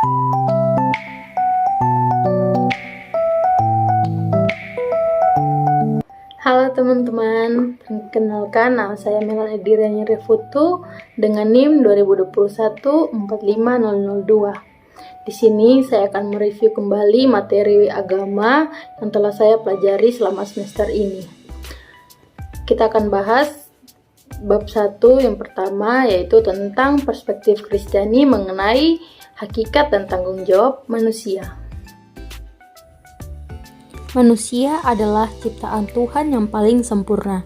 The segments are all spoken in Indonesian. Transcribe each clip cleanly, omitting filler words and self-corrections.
Halo teman-teman, perkenalkan nama saya Melan Edirannya Refutu dengan NIM 2021-45002. Di sini saya akan mereview kembali materi agama yang telah saya pelajari selama semester ini. Kita akan bahas bab 1 yang pertama, yaitu tentang perspektif Kristiani mengenai hakikat dan tanggung jawab manusia. Manusia adalah ciptaan Tuhan yang paling sempurna.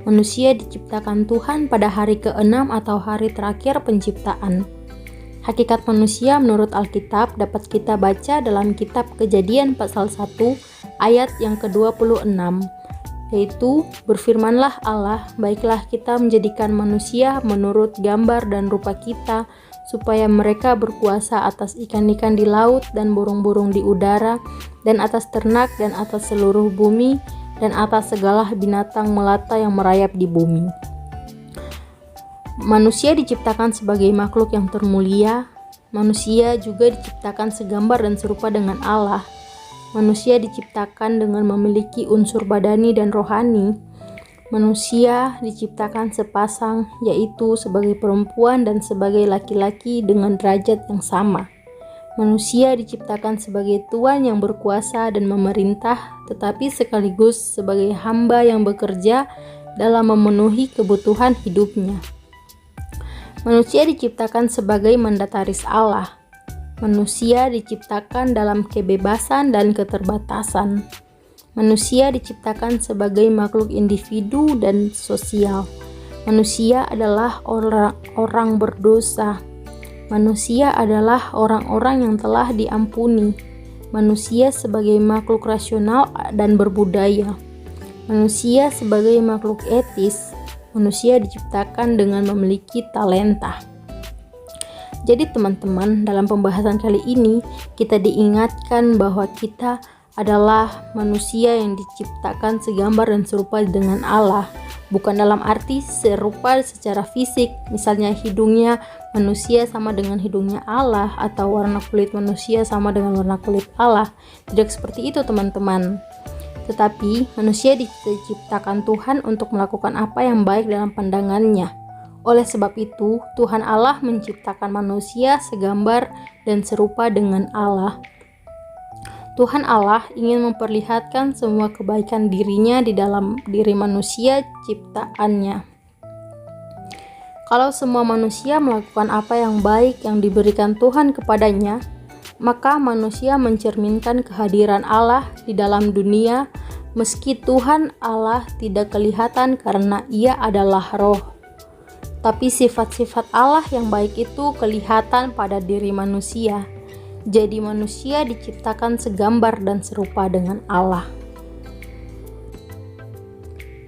Manusia diciptakan Tuhan pada hari ke-6 atau hari terakhir penciptaan. Hakikat manusia menurut Alkitab dapat kita baca dalam kitab Kejadian pasal 1 ayat yang ke-26, yaitu, "Berfirmanlah Allah, baiklah kita menjadikan manusia menurut gambar dan rupa kita, supaya mereka berkuasa atas ikan-ikan di laut dan burung-burung di udara, dan atas ternak dan atas seluruh bumi, dan atas segala binatang melata yang merayap di bumi." Manusia diciptakan sebagai makhluk yang termulia. Manusia juga diciptakan segambar dan serupa dengan Allah. Manusia diciptakan dengan memiliki unsur badani dan rohani. Manusia diciptakan sepasang, yaitu sebagai perempuan dan sebagai laki-laki dengan derajat yang sama. Manusia diciptakan sebagai tuan yang berkuasa dan memerintah, tetapi sekaligus sebagai hamba yang bekerja dalam memenuhi kebutuhan hidupnya. Manusia diciptakan sebagai mandataris Allah. Manusia diciptakan dalam kebebasan dan keterbatasan. Manusia diciptakan sebagai makhluk individu dan sosial. Manusia adalah orang berdosa. Manusia adalah orang-orang yang telah diampuni. Manusia sebagai makhluk rasional dan berbudaya. Manusia sebagai makhluk etis. Manusia diciptakan dengan memiliki talenta. Jadi teman-teman, dalam pembahasan kali ini kita diingatkan bahwa kita adalah manusia yang diciptakan segambar dan serupa dengan Allah, bukan dalam arti serupa secara fisik, misalnya hidungnya manusia sama dengan hidungnya Allah, atau warna kulit manusia sama dengan warna kulit Allah. Tidak seperti itu teman-teman. Tetapi manusia diciptakan Tuhan untuk melakukan apa yang baik dalam pandangannya. Oleh sebab itu, Tuhan Allah menciptakan manusia segambar dan serupa dengan Allah. Tuhan Allah ingin memperlihatkan semua kebaikan dirinya di dalam diri manusia ciptaannya. Kalau semua manusia melakukan apa yang baik yang diberikan Tuhan kepadanya, maka manusia mencerminkan kehadiran Allah di dalam dunia, meski Tuhan Allah tidak kelihatan karena Ia adalah roh. Tapi sifat-sifat Allah yang baik itu kelihatan pada diri manusia. Jadi manusia diciptakan segambar dan serupa dengan Allah.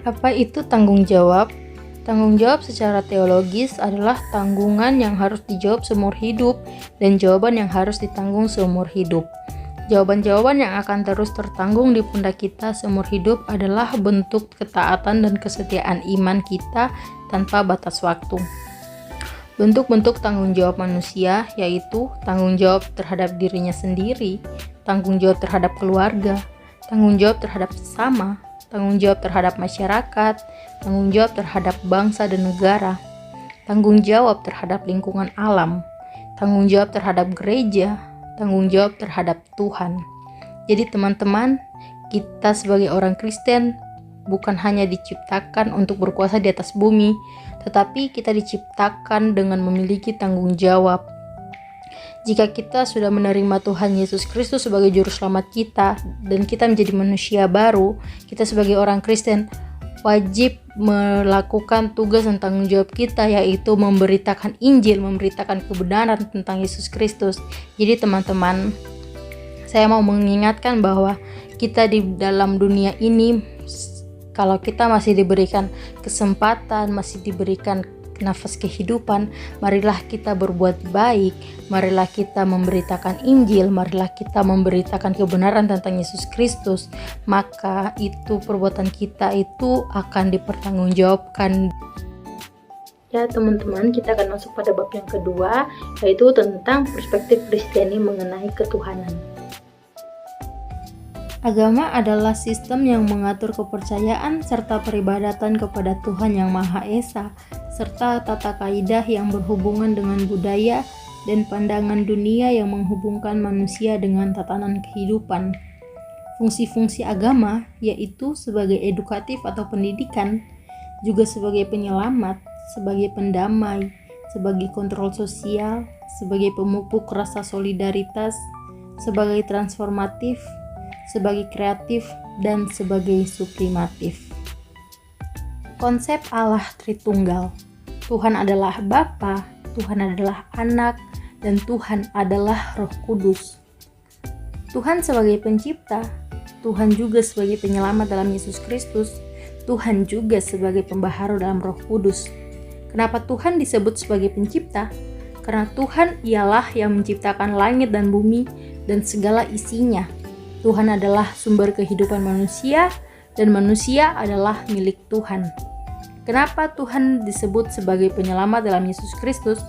Apa itu tanggung jawab? Tanggung jawab secara teologis adalah tanggungan yang harus dijawab seumur hidup dan jawaban yang harus ditanggung seumur hidup. Jawaban-jawaban yang akan terus tertanggung di pundak kita seumur hidup adalah bentuk ketaatan dan kesetiaan iman kita tanpa batas waktu. Bentuk-bentuk tanggung jawab manusia yaitu tanggung jawab terhadap dirinya sendiri, tanggung jawab terhadap keluarga, tanggung jawab terhadap sesama, tanggung jawab terhadap masyarakat, tanggung jawab terhadap bangsa dan negara, tanggung jawab terhadap lingkungan alam, tanggung jawab terhadap gereja, tanggung jawab terhadap Tuhan. Jadi teman-teman, kita sebagai orang Kristen bukan hanya diciptakan untuk berkuasa di atas bumi, tetapi kita diciptakan dengan memiliki tanggung jawab. Jika kita sudah menerima Tuhan Yesus Kristus sebagai juru selamat kita dan kita menjadi manusia baru, kita sebagai orang Kristen wajib melakukan tugas dan tanggung jawab kita, yaitu memberitakan Injil, memberitakan kebenaran tentang Yesus Kristus. Jadi teman-teman, saya mau mengingatkan bahwa kita di dalam dunia ini, kalau kita masih diberikan kesempatan, masih diberikan nafas kehidupan, marilah kita berbuat baik, marilah kita memberitakan Injil, marilah kita memberitakan kebenaran tentang Yesus Kristus, maka itu perbuatan kita itu akan dipertanggungjawabkan. Ya teman-teman, kita akan masuk pada bab yang kedua, yaitu tentang perspektif Kristiani mengenai ketuhanan. Agama adalah sistem yang mengatur kepercayaan serta peribadatan kepada Tuhan Yang Maha Esa, serta tata kaidah yang berhubungan dengan budaya dan pandangan dunia yang menghubungkan manusia dengan tatanan kehidupan. Fungsi-fungsi agama yaitu sebagai edukatif atau pendidikan, juga sebagai penyelamat, sebagai pendamai, sebagai kontrol sosial, sebagai pemupuk rasa solidaritas, sebagai transformatif, sebagai kreatif, dan sebagai sublimatif. Konsep Allah Tritunggal. Tuhan adalah Bapa, Tuhan adalah Anak, dan Tuhan adalah Roh Kudus. Tuhan sebagai pencipta, Tuhan juga sebagai penyelamat dalam Yesus Kristus, Tuhan juga sebagai pembaharu dalam Roh Kudus. Kenapa Tuhan disebut sebagai pencipta? Karena Tuhan ialah yang menciptakan langit dan bumi dan segala isinya. Tuhan adalah sumber kehidupan manusia dan manusia adalah milik Tuhan. Kenapa Tuhan disebut sebagai penyelamat dalam Yesus Kristus?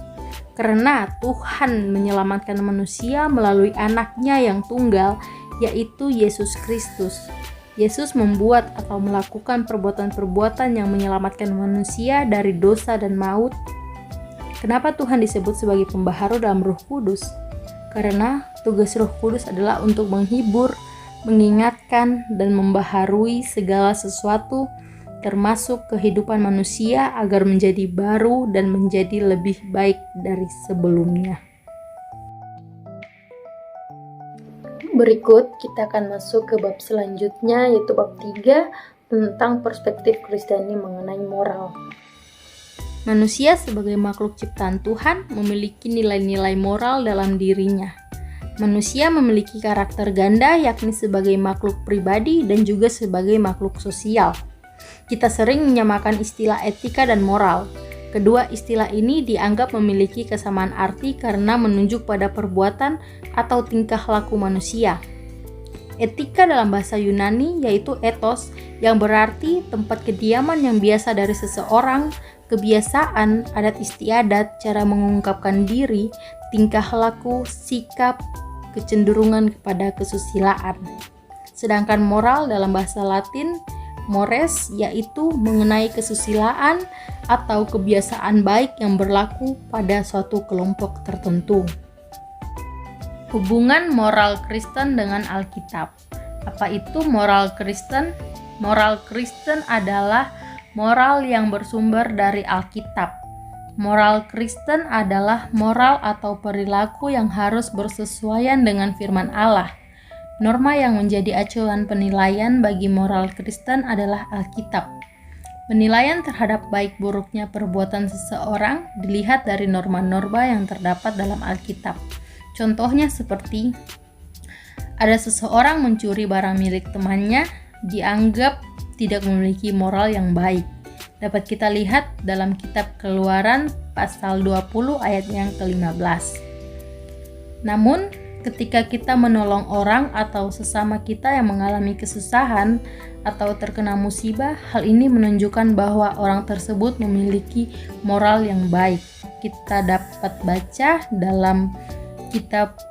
Karena Tuhan menyelamatkan manusia melalui anaknya yang tunggal, yaitu Yesus Kristus. Yesus membuat atau melakukan perbuatan-perbuatan yang menyelamatkan manusia dari dosa dan maut. Kenapa Tuhan disebut sebagai pembaharu dalam Roh Kudus? Karena tugas Roh Kudus adalah untuk menghibur, mengingatkan, dan membaharui segala sesuatu, termasuk kehidupan manusia agar menjadi baru dan menjadi lebih baik dari sebelumnya. Berikut kita akan masuk ke bab selanjutnya, yaitu bab 3 tentang perspektif Kristiani mengenai moral. Manusia sebagai makhluk ciptaan Tuhan memiliki nilai-nilai moral dalam dirinya. Manusia memiliki karakter ganda, yakni sebagai makhluk pribadi dan juga sebagai makhluk sosial. Kita sering menyamakan istilah etika dan moral. Kedua istilah ini dianggap memiliki kesamaan arti karena menunjuk pada perbuatan atau tingkah laku manusia. Etika dalam bahasa Yunani yaitu ethos, yang berarti tempat kediaman yang biasa dari seseorang, kebiasaan, adat istiadat, cara mengungkapkan diri, tingkah laku, sikap, kecenderungan kepada kesusilaan. Sedangkan moral dalam bahasa Latin mores yaitu mengenai kesusilaan atau kebiasaan baik yang berlaku pada suatu kelompok tertentu. Hubungan moral Kristen dengan Alkitab. Apa itu moral Kristen? Moral Kristen adalah moral yang bersumber dari Alkitab. Moral Kristen adalah moral atau perilaku yang harus bersesuaian dengan firman Allah. Norma yang menjadi acuan penilaian bagi moral Kristen adalah Alkitab. Penilaian terhadap baik buruknya perbuatan seseorang dilihat dari norma-norma yang terdapat dalam Alkitab. Contohnya seperti ada seseorang mencuri barang milik temannya, dianggap tidak memiliki moral yang baik. Dapat kita lihat dalam kitab Keluaran pasal 20 ayat yang ke-15. Namun, ketika kita menolong orang atau sesama kita yang mengalami kesusahan atau terkena musibah, hal ini menunjukkan bahwa orang tersebut memiliki moral yang baik. Kita dapat baca dalam kitab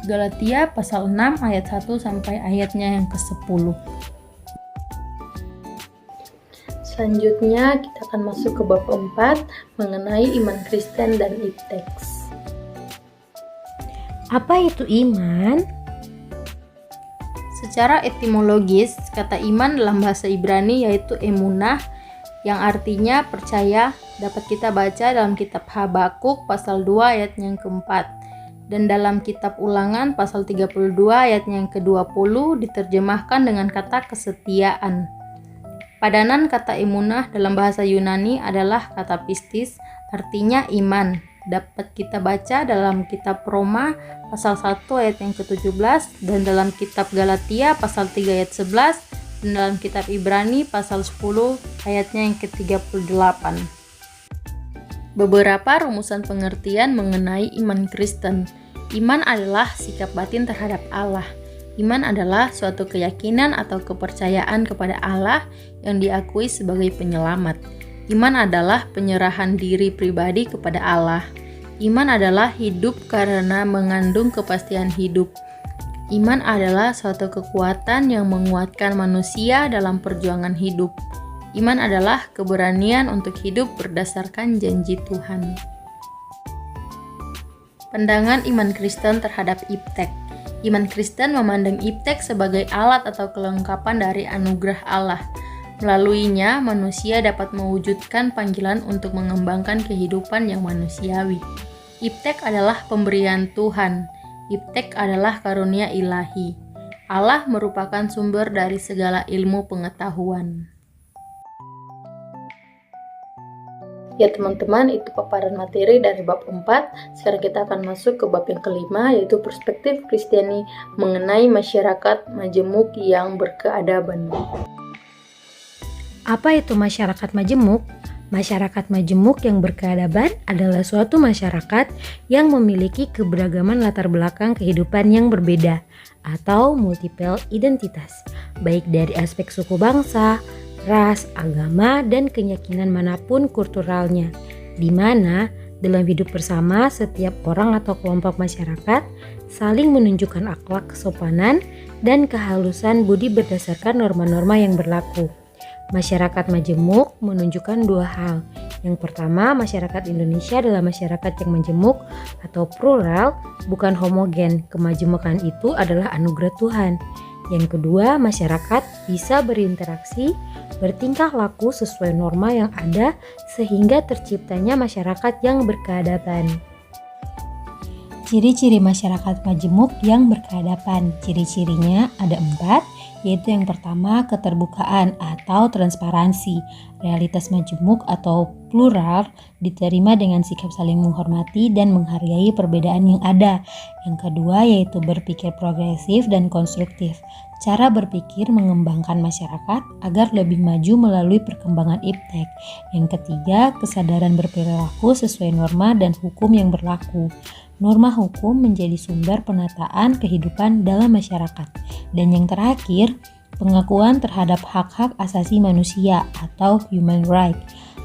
Galatia pasal 6 ayat 1 sampai ayatnya yang ke-10. Selanjutnya kita akan masuk ke bab 4 mengenai iman Kristen dan ipteks. Apa itu iman? Secara etimologis, kata iman dalam bahasa Ibrani yaitu emunah, yang artinya percaya, dapat kita baca dalam kitab Habakuk pasal 2 ayat yang keempat, dan dalam kitab Ulangan pasal 32 ayat yang ke-20 diterjemahkan dengan kata kesetiaan. Padanan kata emunah dalam bahasa Yunani adalah kata pistis, artinya iman. Dapat kita baca dalam kitab Roma pasal 1 ayat yang ke-17 dan dalam kitab Galatia pasal 3 ayat 11 dan dalam kitab Ibrani pasal 10 ayatnya yang ke-38. Beberapa rumusan pengertian mengenai iman Kristen. Iman adalah sikap batin terhadap Allah. Iman adalah suatu keyakinan atau kepercayaan kepada Allah yang diakui sebagai penyelamat. Iman adalah penyerahan diri pribadi kepada Allah. Iman adalah hidup karena mengandung kepastian hidup. Iman adalah suatu kekuatan yang menguatkan manusia dalam perjuangan hidup. Iman adalah keberanian untuk hidup berdasarkan janji Tuhan. Pandangan iman Kristen terhadap iptek. Iman Kristen memandang iptek sebagai alat atau kelengkapan dari anugerah Allah. Melaluinya, manusia dapat mewujudkan panggilan untuk mengembangkan kehidupan yang manusiawi. Iptek adalah pemberian Tuhan. Iptek adalah karunia ilahi. Allah merupakan sumber dari segala ilmu pengetahuan. Ya teman-teman, itu paparan materi dari bab 4. Sekarang kita akan masuk ke bab yang kelima, yaitu perspektif Kristiani mengenai masyarakat majemuk yang berkeadaban. Apa itu masyarakat majemuk? Masyarakat majemuk yang berkeadaban adalah suatu masyarakat yang memiliki keberagaman latar belakang kehidupan yang berbeda atau multiple identitas, baik dari aspek suku bangsa, ras, agama, dan keyakinan manapun kulturalnya, di mana dalam hidup bersama setiap orang atau kelompok masyarakat saling menunjukkan akhlak kesopanan dan kehalusan budi berdasarkan norma-norma yang berlaku. Masyarakat majemuk menunjukkan dua hal. Yang pertama, masyarakat Indonesia adalah masyarakat yang majemuk atau plural, bukan homogen. Kemajemukan itu adalah anugerah Tuhan. Yang kedua, masyarakat bisa berinteraksi, bertingkah laku sesuai norma yang ada sehingga terciptanya masyarakat yang berkeadaban. Ciri-ciri masyarakat majemuk yang berkeadaban. Ciri-cirinya ada 4, yaitu yang pertama keterbukaan atau transparansi. Realitas majemuk atau plural diterima dengan sikap saling menghormati dan menghargai perbedaan yang ada. Yang kedua yaitu berpikir progresif dan konstruktif. Cara berpikir mengembangkan masyarakat agar lebih maju melalui perkembangan iptek. Yang ketiga, kesadaran berperilaku sesuai norma dan hukum yang berlaku. Norma hukum menjadi sumber penataan kehidupan dalam masyarakat. Dan yang terakhir, pengakuan terhadap hak-hak asasi manusia atau human right.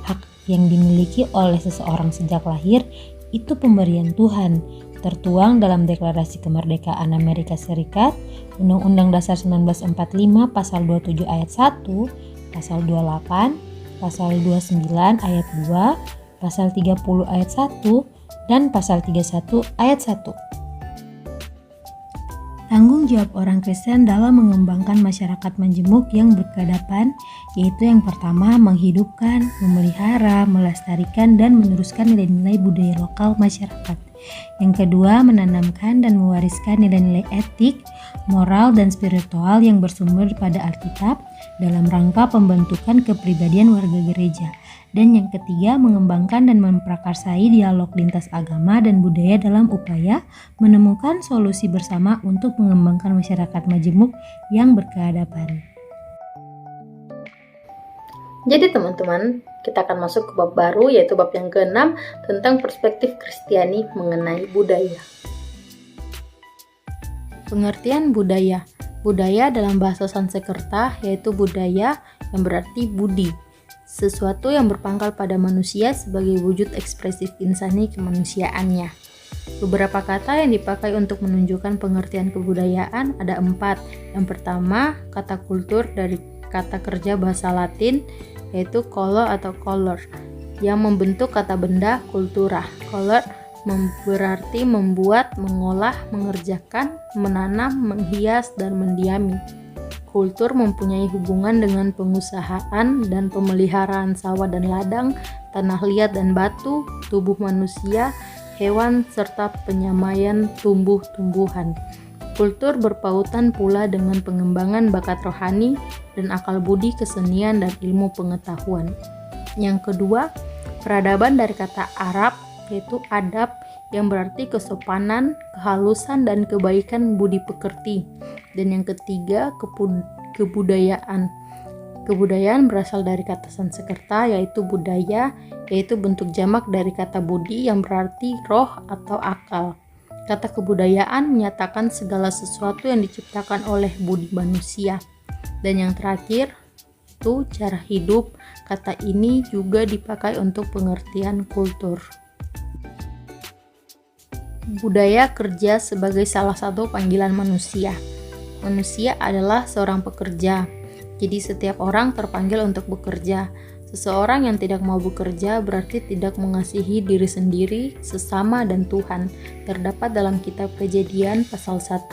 Hak yang dimiliki oleh seseorang sejak lahir itu pemberian Tuhan, tertuang dalam Deklarasi Kemerdekaan Amerika Serikat, Undang-Undang Dasar 1945 Pasal 27 Ayat 1, Pasal 28, Pasal 29 Ayat 2, Pasal 30 Ayat 1, dan Pasal 31 Ayat 1. Tanggung jawab orang Kristen dalam mengembangkan masyarakat majemuk yang berkeadaban, yaitu yang pertama menghidupkan, memelihara, melestarikan, dan meneruskan nilai-nilai budaya lokal masyarakat. Yang kedua, menanamkan dan mewariskan nilai-nilai etik, moral, dan spiritual yang bersumber pada Alkitab dalam rangka pembentukan kepribadian warga gereja. Dan yang ketiga, mengembangkan dan memprakarsai dialog lintas agama dan budaya dalam upaya menemukan solusi bersama untuk mengembangkan masyarakat majemuk yang berkeadaban. Jadi teman-teman, kita akan masuk ke bab baru, yaitu bab yang ke-6 tentang perspektif Kristiani mengenai budaya. Pengertian budaya. Budaya dalam bahasa Sanskerta yaitu budaya yang berarti budi. Sesuatu yang berpangkal pada manusia sebagai wujud ekspresif insani kemanusiaannya. Beberapa kata yang dipakai untuk menunjukkan pengertian kebudayaan ada 4. Yang pertama, kata kultur dari kata kerja bahasa Latin yaitu color atau color yang membentuk kata benda kultura. Color berarti membuat, mengolah, mengerjakan, menanam, menghias, dan mendiami. Kultur mempunyai hubungan dengan pengusahaan dan pemeliharaan sawah dan ladang, tanah liat dan batu, tubuh manusia, hewan, serta penyamaian tumbuh-tumbuhan. Kultur berpautan pula dengan pengembangan bakat rohani dan akal budi, kesenian, dan ilmu pengetahuan. Yang kedua, peradaban dari kata Arab yaitu adab yang berarti kesopanan, kehalusan, dan kebaikan budi pekerti. Dan yang ketiga, kebudayaan. Kebudayaan berasal dari kata Sanskerta yaitu budaya, yaitu bentuk jamak dari kata budi yang berarti roh atau akal. Kata kebudayaan menyatakan segala sesuatu yang diciptakan oleh budi manusia. Dan yang terakhir, itu cara hidup. Kata ini juga dipakai untuk pengertian kultur. Budaya kerja sebagai salah satu panggilan manusia. Manusia adalah seorang pekerja, jadi setiap orang terpanggil untuk bekerja. Seseorang yang tidak mau bekerja berarti tidak mengasihi diri sendiri, sesama, dan Tuhan. Terdapat dalam kitab Kejadian pasal 1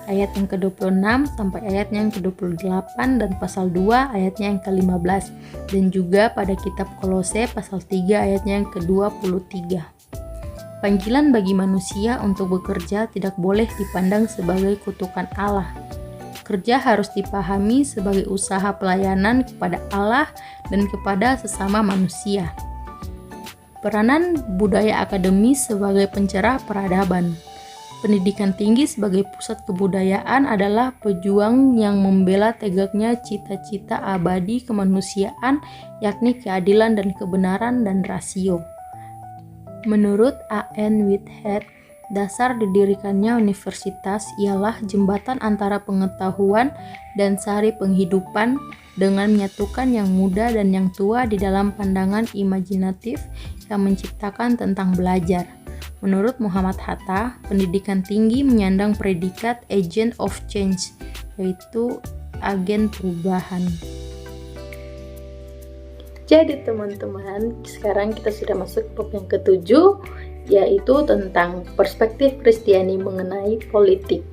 ayat yang ke-26 sampai ayat yang ke-28 dan pasal 2 ayatnya yang ke-15, dan juga pada kitab Kolose pasal 3 ayatnya yang ke-23. Panggilan bagi manusia untuk bekerja tidak boleh dipandang sebagai kutukan Allah. Kerja harus dipahami sebagai usaha pelayanan kepada Allah dan kepada sesama manusia. Peranan budaya akademis sebagai pencerah peradaban. Pendidikan tinggi sebagai pusat kebudayaan adalah pejuang yang membela tegaknya cita-cita abadi kemanusiaan, yakni keadilan dan kebenaran dan rasio. Menurut A.N. Whitehead, dasar didirikannya universitas ialah jembatan antara pengetahuan dan sari penghidupan dengan menyatukan yang muda dan yang tua di dalam pandangan imajinatif yang menciptakan tentang belajar. Menurut Muhammad Hatta, pendidikan tinggi menyandang predikat agent of change, yaitu agen perubahan. Jadi teman-teman, sekarang kita sudah masuk ke bab yang ke-7, yaitu tentang perspektif Kristiani mengenai politik.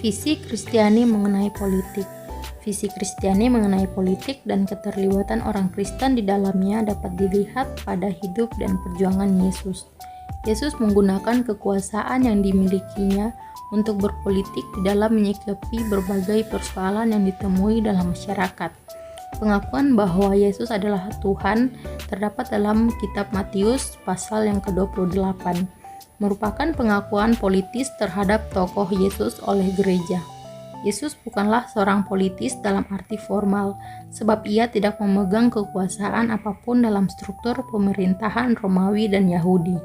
Visi Kristiani mengenai politik. Visi Kristiani mengenai politik dan keterlibatan orang Kristen di dalamnya dapat dilihat pada hidup dan perjuangan Yesus. Yesus menggunakan kekuasaan yang dimilikinya untuk berpolitik di dalam menyikapi berbagai persoalan yang ditemui dalam masyarakat. Pengakuan bahwa Yesus adalah Tuhan terdapat dalam kitab Matius pasal yang ke-28, merupakan pengakuan politis terhadap tokoh Yesus oleh gereja. Yesus bukanlah seorang politis dalam arti formal, sebab ia tidak memegang kekuasaan apapun dalam struktur pemerintahan Romawi dan Yahudi.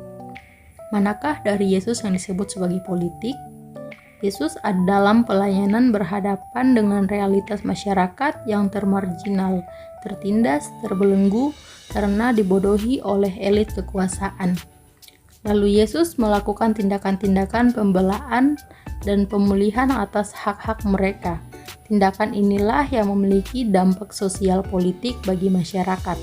Manakah dari Yesus yang disebut sebagai politik? Yesus dalam pelayanan berhadapan dengan realitas masyarakat yang termarginal, tertindas, terbelenggu karena dibodohi oleh elit kekuasaan. Lalu Yesus melakukan tindakan-tindakan pembelaan dan pemulihan atas hak-hak mereka. Tindakan inilah yang memiliki dampak sosial politik bagi masyarakat.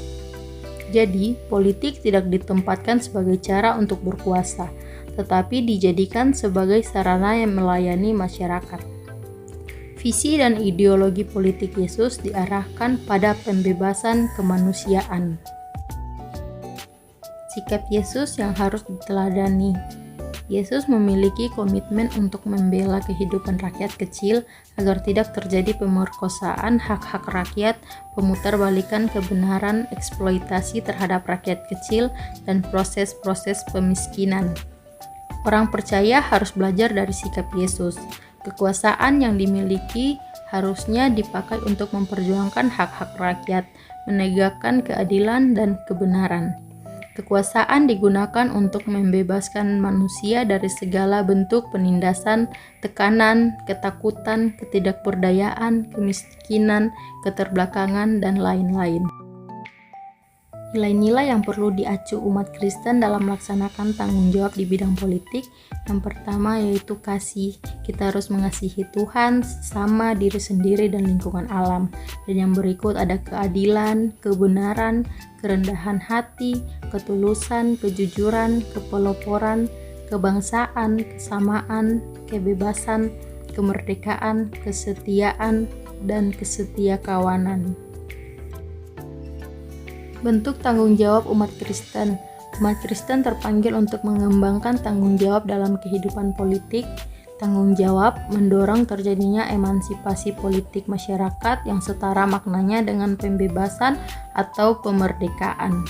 Jadi, politik tidak ditempatkan sebagai cara untuk berkuasa, tetapi dijadikan sebagai sarana yang melayani masyarakat. Visi dan ideologi politik Yesus diarahkan pada pembebasan kemanusiaan. Sikap Yesus yang harus diteladani. Yesus memiliki komitmen untuk membela kehidupan rakyat kecil agar tidak terjadi pemerkosaan hak-hak rakyat, pemutarbalikan kebenaran, eksploitasi terhadap rakyat kecil, dan proses-proses pemiskinan. Orang percaya harus belajar dari sikap Yesus. Kekuasaan yang dimiliki harusnya dipakai untuk memperjuangkan hak-hak rakyat, menegakkan keadilan dan kebenaran. Kekuasaan digunakan untuk membebaskan manusia dari segala bentuk penindasan, tekanan, ketakutan, ketidakberdayaan, kemiskinan, keterbelakangan, dan lain-lain. Nilai-nilai yang perlu diacu umat Kristen dalam melaksanakan tanggung jawab di bidang politik. Yang pertama yaitu kasih. Kita harus mengasihi Tuhan, sesama, diri sendiri, dan lingkungan alam. Dan yang berikut ada keadilan, kebenaran, kerendahan hati, ketulusan, kejujuran, kepeloporan, kebangsaan, kesamaan, kebebasan, kemerdekaan, kesetiaan, dan kesetiakawanan. Bentuk tanggung jawab umat Kristen. Umat Kristen terpanggil untuk mengembangkan tanggung jawab dalam kehidupan politik. Tanggung jawab mendorong terjadinya emansipasi politik masyarakat yang setara maknanya dengan pembebasan atau pemerdekaan.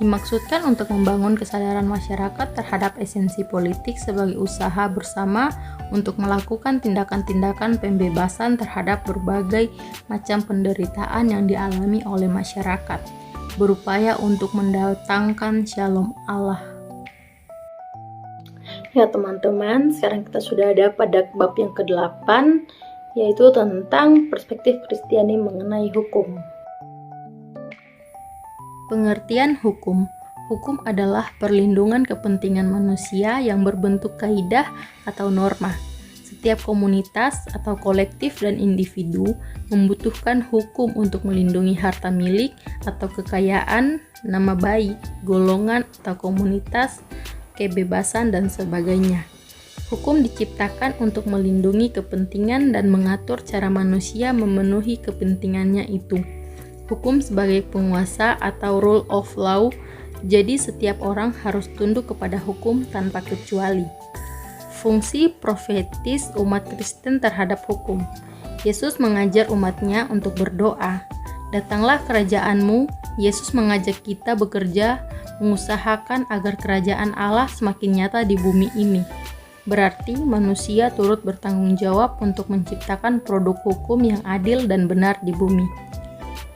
Dimaksudkan untuk membangun kesadaran masyarakat terhadap esensi politik sebagai usaha bersama untuk melakukan tindakan-tindakan pembebasan terhadap berbagai macam penderitaan yang dialami oleh masyarakat, berupaya untuk mendatangkan shalom Allah. Ya teman-teman, sekarang kita sudah ada pada bab yang ke-8, yaitu tentang perspektif Kristiani mengenai hukum. Pengertian hukum. Hukum adalah perlindungan kepentingan manusia yang berbentuk kaidah atau norma. Setiap komunitas atau kolektif dan individu membutuhkan hukum untuk melindungi harta milik atau kekayaan, nama baik, golongan atau komunitas, kebebasan, dan sebagainya. Hukum diciptakan untuk melindungi kepentingan dan mengatur cara manusia memenuhi kepentingannya itu. Hukum sebagai penguasa atau rule of law, jadi setiap orang harus tunduk kepada hukum tanpa kecuali. Fungsi profetis umat Kristen terhadap hukum. Yesus mengajar umatnya untuk berdoa. Datanglah kerajaanmu. Yesus mengajak kita bekerja, mengusahakan agar kerajaan Allah semakin nyata di bumi ini. Berarti manusia turut bertanggung jawab untuk menciptakan produk hukum yang adil dan benar di bumi.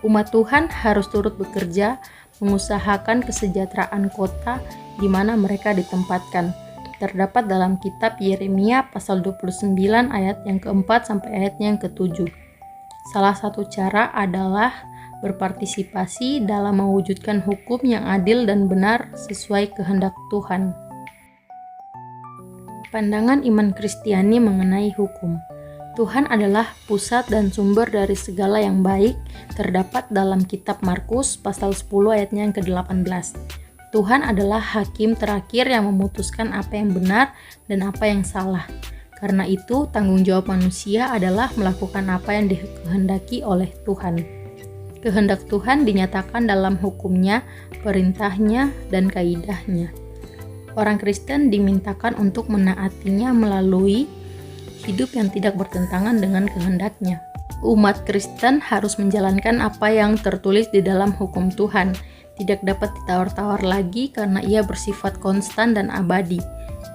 Umat Tuhan harus turut bekerja, mengusahakan kesejahteraan kota di mana mereka ditempatkan. Terdapat dalam kitab Yeremia pasal 29 ayat yang keempat sampai ayatnya yang ke-7. Salah satu cara adalah berpartisipasi dalam mewujudkan hukum yang adil dan benar sesuai kehendak Tuhan. Pandangan iman Kristiani mengenai hukum. Tuhan adalah pusat dan sumber dari segala yang baik, terdapat dalam kitab Markus pasal 10 ayatnya yang ke-18. Tuhan adalah hakim terakhir yang memutuskan apa yang benar dan apa yang salah. Karena itu, tanggung jawab manusia adalah melakukan apa yang dikehendaki oleh Tuhan. Kehendak Tuhan dinyatakan dalam hukumnya, perintahnya, dan kaidahnya. Orang Kristen dimintakan untuk menaatinya melalui hidup yang tidak bertentangan dengan kehendaknya. Umat Kristen harus menjalankan apa yang tertulis di dalam hukum Tuhan, tidak dapat ditawar-tawar lagi karena ia bersifat konstan dan abadi.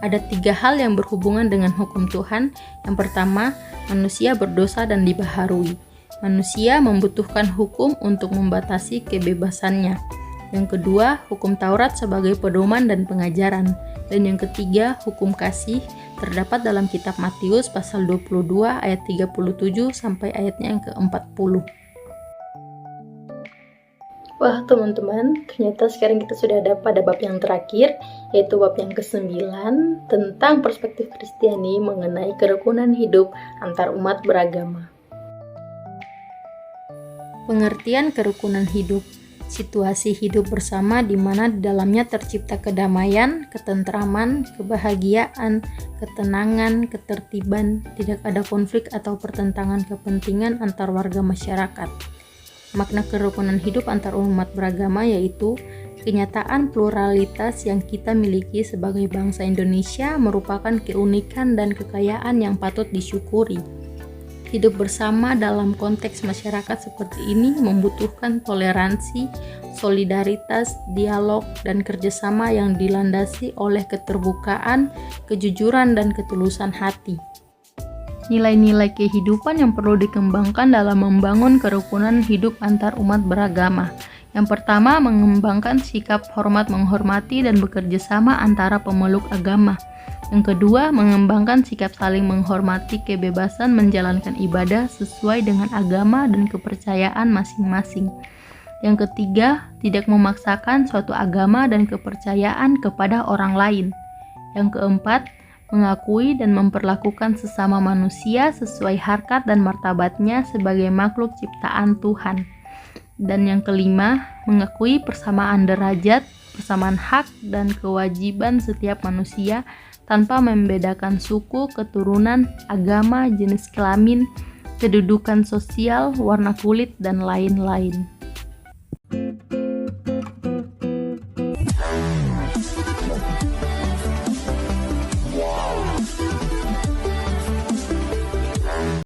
Ada 3 hal yang berhubungan dengan hukum Tuhan. Yang pertama, manusia berdosa dan dibaharui. Manusia membutuhkan hukum untuk membatasi kebebasannya. Yang kedua, hukum Taurat sebagai pedoman dan pengajaran. Dan yang ketiga, hukum kasih terdapat dalam kitab Matius pasal 22 ayat 37 sampai ayatnya yang ke-40. Wah teman-teman, ternyata sekarang kita sudah ada pada bab yang terakhir, yaitu bab yang ke-9 tentang perspektif Kristiani mengenai kerukunan hidup antar umat beragama. Pengertian kerukunan hidup. Situasi hidup bersama di mana di dalamnya tercipta kedamaian, ketentraman, kebahagiaan, ketenangan, ketertiban, tidak ada konflik atau pertentangan kepentingan antar warga masyarakat. Makna kerukunan hidup antar umat beragama yaitu kenyataan pluralitas yang kita miliki sebagai bangsa Indonesia merupakan keunikan dan kekayaan yang patut disyukuri. Hidup bersama dalam konteks masyarakat seperti ini membutuhkan toleransi, solidaritas, dialog, dan kerjasama yang dilandasi oleh keterbukaan, kejujuran, dan ketulusan hati. Nilai-nilai kehidupan yang perlu dikembangkan dalam membangun kerukunan hidup antar umat beragama. Yang pertama, mengembangkan sikap hormat menghormati dan bekerja sama antara pemeluk agama. Yang kedua, mengembangkan sikap saling menghormati kebebasan menjalankan ibadah sesuai dengan agama dan kepercayaan masing-masing. Yang ketiga, tidak memaksakan suatu agama dan kepercayaan kepada orang lain. Yang keempat, mengakui dan memperlakukan sesama manusia sesuai harkat dan martabatnya sebagai makhluk ciptaan Tuhan. Dan yang kelima, mengakui persamaan derajat, persamaan hak, dan kewajiban setiap manusia tanpa membedakan suku, keturunan, agama, jenis kelamin, kedudukan sosial, warna kulit, dan lain-lain.